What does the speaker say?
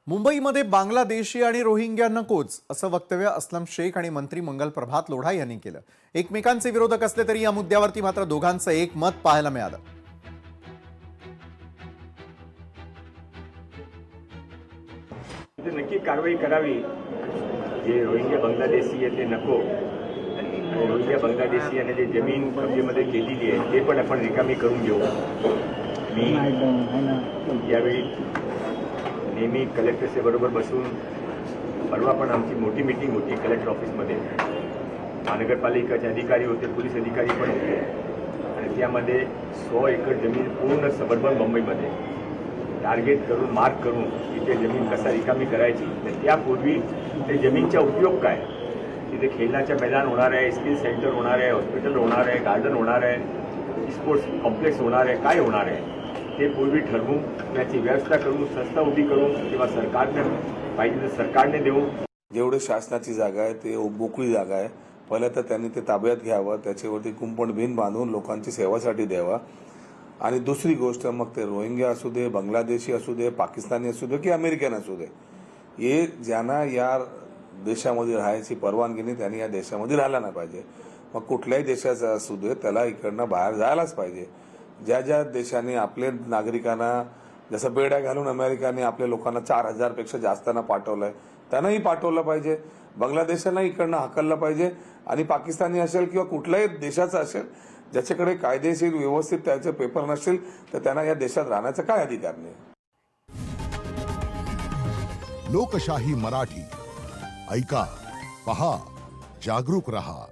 मुंबईमध्ये बांगलादेशी आणि रोहिंग्या नकोच असं वक्तव्य अस्लम शेख आणि मंत्री मंगल प्रभात लोढा यांनी केलं। एकमेकांचे विरोधक असले तरी या मुद्द्यावरती मात्र दोघांचं एक मत पाहायला मिळालं। नक्की कारवाई करावी। जे रोहिंग्या बांगलादेशी आहे ते नको, आणि रोहिंग्या बांगलादेशी आणि जे जमीन कब्जेमध्ये केलेली आहे ते पण आपण रिकामी करून घेऊ। मी यावेळी नेहमी कलेक्टरचे बरोबर बसून, परवा पण आमची मोठी मीटिंग होती कलेक्टर ऑफिसमध्ये। महानगरपालिकेचे अधिकारी होते, पोलीस अधिकारी पण होते, आणि त्यामध्ये 100 एकर जमीन पूर्ण सबर्बन मुंबईमध्ये टार्गेट करून मार्क करून तिथे जमीन कसा रिकामी करायची, तर त्यापूर्वी ते जमीनचा उपयोग काय, तिथे खेळण्याच्या मैदान होणार आहे, स्किल सेंटर होणार आहे, हॉस्पिटल होणार आहे, गार्डन होणार आहे, स्पोर्ट्स कॉम्प्लेक्स होणार आहे, काय होणार आहे ते पूर्वी ठरवून त्याची व्यवस्था करून संस्था उभी करून किंवा सरकारने पाहिजे तर सरकारने देऊन, जेवढे शासनाची जागा आहे ते मोकळी जागा आहे, पहिलं तर त्यांनी ते ताब्यात घ्यावं, त्याच्यावरती कुंपण भिन बांधून लोकांची सेवासाठी द्यावा। आणि दुसरी गोष्ट, मग ते रोहिंग्या असू दे, बांगलादेशी असू दे, पाकिस्तानी असू दे की अमेरिकन असू दे, हे ज्यांना या देशामध्ये राहायची परवानगी नाही त्यांनी या देशामध्ये राहायला नाही पाहिजे। मग कुठल्याही देशाचा असू दे त्याला इकडनं बाहेर जायलाच पाहिजे। ज्या ज्या देशांनी आपले नागरिकांना, जसं बेड्या घालून अमेरिकाने आपल्या लोकांना 4000 पेक्षा जास्तांना पाठवलंय, त्यांनाही पाठवलं पाहिजे। बांगलादेशाला इकडनं हाकललं पाहिजे, आणि पाकिस्तानी असेल किंवा कुठल्याही देशाचा असेल ज्याच्याकडे कायदेशीर व्यवस्थित त्याचे पेपर नसेल तर त्यांना या देशात राहण्याचा काय अधिकार नाही। लोकशाही मराठी ऐका, पहा, जागरूक रहा।